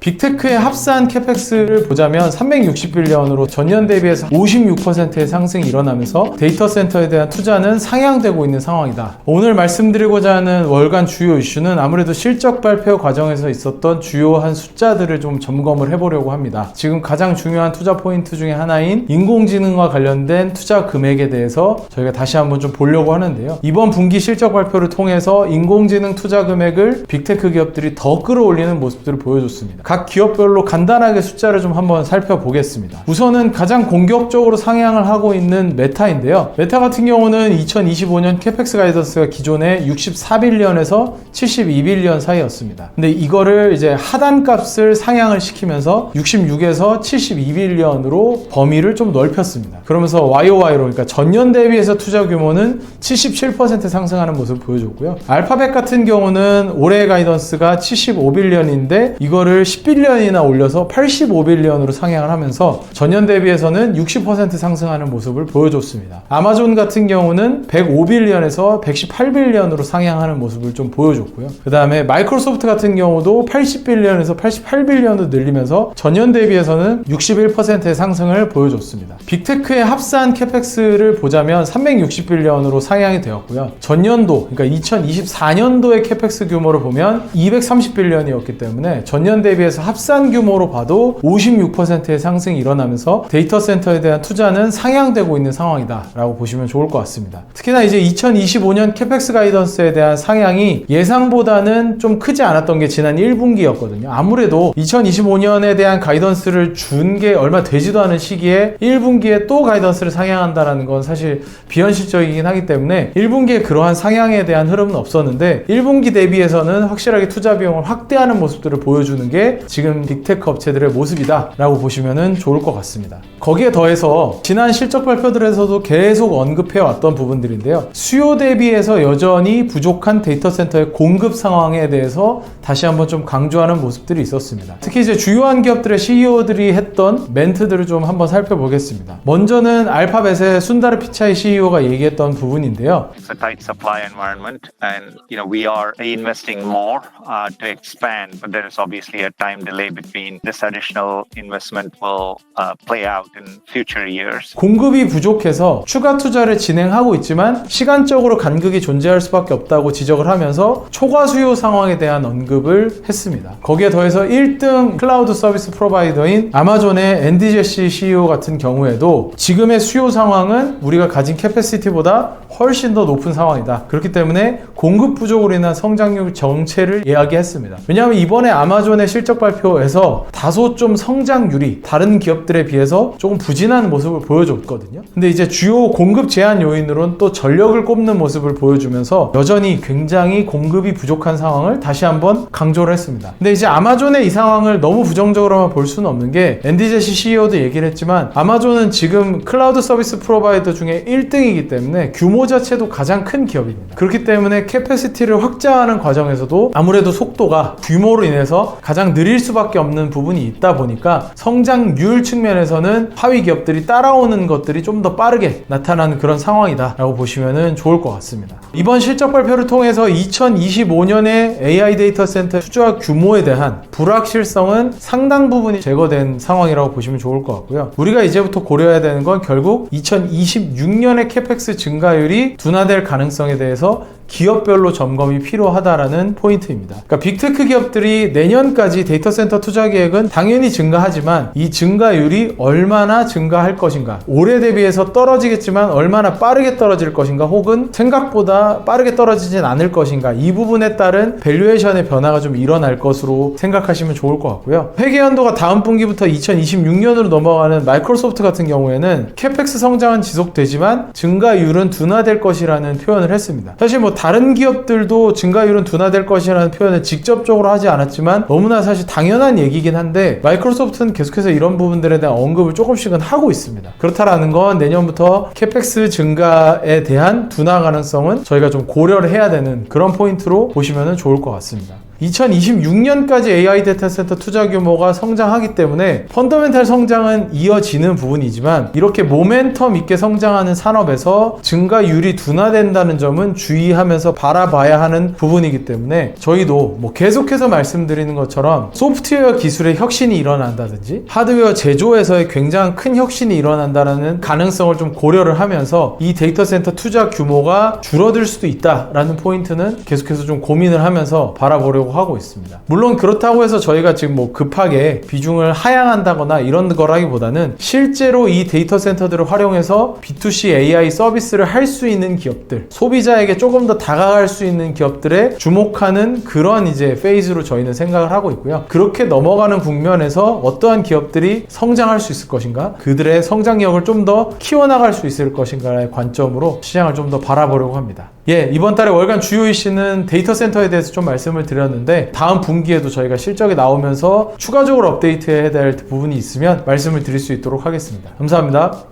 빅테크의 합산 캐펙스를 보자면 360빌리언으로 전년 대비해서 56%의 상승이 일어나면서 데이터 센터에 대한 투자는 상향되고 있는 상황이다. 오늘 말씀드리고자 하는 월간 주요 이슈는 아무래도 실적 발표 과정에서 있었던 주요한 숫자들을 좀 점검을 해보려고 합니다. 지금 가장 중요한 투자 포인트 중에 하나인 인공지능과 관련된 투자 금액에 대해서 저희가 다시 한번 좀 보려고 하는데요. 이번 분기 실적 발표를 통해서 인공지능 투자 금액을 빅테크 기업들이 더 끌어올리는 모습들을 보여줬습니다. 각 기업별로 간단하게 숫자를 좀 한번 살펴보겠습니다. 우선은 가장 공격적으로 상향을 하고 있는 메타인데요. 메타 같은 경우는 2025년 캐펙스 가이던스가 기존에 64빌리언에서 72빌리언 사이였습니다. 근데 이거를 이제 하단값을 상향을 시키면서 66에서 72빌리언으로 범위를 좀 넓혔습니다. 그러면서 YOY로 그러니까 전년 대비해서 투자 규모는 77% 상승하는 모습을 보여줬고요. 알파벳 같은 경우는 올해 가이던스가 75빌리언인데 이거를 10빌리언이나 올려서 85빌리언으로 상향을 하면서 전년 대비해서는 60% 상승하는 모습을 보여줬습니다. 아마존 같은 경우는 105빌리언에서 118빌리언으로 상향하는 모습을 좀 보여줬고요. 그 다음에 마이크로소프트 같은 경우도 80빌리언에서 88빌리언으로 늘리면서 전년 대비해서는 61%의 상승을 보여줬습니다. 빅테크의 합산 캐펙스를 보자면 360빌리언으로 상향이 되었고요. 전년도, 그러니까 2024년도의 캐펙스 규모를 보면 230빌리언이었기 때문에 전년 대비해서 합산 규모로 봐도 56%의 상승이 일어나면서 데이터 센터에 대한 투자는 상향되고 있는 상황이다 라고 보시면 좋을 것 같습니다. 특히나 이제 2025년 캐펙스 가이던스에 대한 상향이 예상보다는 좀 크지 않았던 게 지난 1분기였거든요. 아무래도 2025년에 대한 가이던스를 준 게 얼마 되지도 않은 시기에 1분기에 또 가이던스를 상향한다는 건 사실 비현실적이긴 하기 때문에 1분기에 그러한 상향에 대한 흐름은 없었는데 1분기 대비해서는 확실하게 투자 비용을 확대하는 모습들을 보여주는 게 지금 빅테크 업체들의 모습이다 라고 보시면 좋을 것 같습니다. 거기에 더해서 지난 실적 발표들에서도 계속 언급해왔던 부분들인데요. 수요 대비해서 여전히 부족한 데이터 센터의 공급 상황에 대해서 다시 한번 좀 강조하는 모습들이 있었습니다. 특히 이제 주요한 기업들의 CEO들이 했던 멘트들을 좀 한번 살펴보겠습니다. 먼저는 알파벳의 순다르 피차이 CEO가 얘기했던 부분인데요. It's a tight supply environment, and we are investing more to expand, but there is obviously a time delay between this additional investment will play out in future years. 공급이 부족해서 추가 투자를 진행하고 있지만 시간적으로 간극이 존재할 수밖에 없다고 지적을 하면서 초과 수요 상황에 대한 언급을 했습니다. 거기에 더해서 1등 클라우드 서비스 프로바이더인 아마존의 앤디 제시 CEO 같은 경우에도 지금의 수요 상황은 우리가 가진 캐패시티보다 훨씬 더 높은 상황이다. 그렇기 때문에 공급 부족으로 인한 성장률 정체를 이야기했습니다. 왜냐하면 이번에 아마존의 실적 발표에서 다소 좀 성장률이 다른 기업들에 비해서 조금 부진한 모습을 보여줬거든요. 근데 이제 주요 공급 제한 요인으로는 또 전력을 꼽는 모습을 보여주면서 여전히 굉장히 공급이 부족한 상황을 다시 한번 강조를 했습니다. 근데 이제 아마존의 이 상황을 너무 부정적으로만 볼 수는 없는 게 앤디 제시 CEO도 얘기를 했지만 아마존은 지금 클라우드 서비스 프로바이더 중에 1등이기 때문에 규모 자체도 가장 큰 기업입니다. 그렇기 때문에 캐패시티를 확장하는 과정에서도 아무래도 속도가 규모로 인해서 가장 느릴 수밖에 없는 부분이 있다 보니까 성장률 측면에서는 하위 기업들이 따라오는 것들이 좀 더 빠르게 나타나는 그런 상황이다 라고 보시면 좋을 것 같습니다. 이번 실적 발표를 통해서 2025년에 AI 데이터 센터 투자 규모에 대한 불확실성은 상당 부분이 제거된 상황이라고 보시면 좋을 것 같고요. 우리가 이제부터 고려해야 되는 건 결국 2026년의 캐펙스 증가율이 둔화될 가능성에 대해서 기업별로 점검이 필요하다라는 포인트입니다. 그러니까 빅테크 기업들이 내년까지 데이터 센터 투자 계획은 당연히 증가하지만 이 증가율이 얼마나 증가할 것인가, 올해 대비해서 떨어지겠지만 얼마나 빠르게 떨어질 것인가, 혹은 생각보다 빠르게 떨어지진 않을 것인가, 이 부분에 따른 밸류에이션의 변화가 좀 일어날 것으로 생각하시면 좋을 것 같고요. 회계연도가 다음 분기부터 2026년으로 넘어가는 마이크로소프트 같은 경우에는 캐펙스 성장은 지속되지만 증가율은 둔화될 것이라는 표현을 했습니다. 사실 다른 기업들도 증가율은 둔화될 것이라는 표현을 직접적으로 하지 않았지만 너무나 사실 당연한 얘기긴 한데 마이크로소프트는 계속해서 이런 부분들에 대한 언급을 조금씩은 하고 있습니다. 그렇다라는 건 내년부터 캐펙스 증가에 대한 둔화 가능성은 저희가 좀 고려를 해야 되는 그런 포인트로 보시면 좋을 것 같습니다. 2026년까지 AI 데이터 센터 투자 규모가 성장하기 때문에 펀더멘탈 성장은 이어지는 부분이지만 이렇게 모멘텀 있게 성장하는 산업에서 증가율이 둔화된다는 점은 주의하면서 바라봐야 하는 부분이기 때문에 저희도 뭐 계속해서 말씀드리는 것처럼 소프트웨어 기술의 혁신이 일어난다든지 하드웨어 제조에서의 굉장히 큰 혁신이 일어난다는 가능성을 좀 고려를 하면서 이 데이터 센터 투자 규모가 줄어들 수도 있다라는 포인트는 계속해서 좀 고민을 하면서 바라보려고 하고 있습니다. 물론 그렇다고 해서 저희가 지금 뭐 급하게 비중을 하향한다거나 이런 거라기보다는 실제로 이 데이터 센터들을 활용해서 B2C AI 서비스를 할 수 있는 기업들, 소비자에게 조금 더 다가갈 수 있는 기업들에 주목하는 그런 이제 페이즈로 저희는 생각을 하고 있고요. 그렇게 넘어가는 국면에서 어떠한 기업들이 성장할 수 있을 것인가, 그들의 성장력을 좀 더 키워나갈 수 있을 것인가의 관점으로 시장을 좀 더 바라보려고 합니다. 이번 달에 월간 주요 이슈는 데이터 센터에 대해서 좀 말씀을 드렸는데 다음 분기에도 저희가 실적이 나오면서 추가적으로 업데이트해야 될 부분이 있으면 말씀을 드릴 수 있도록 하겠습니다. 감사합니다.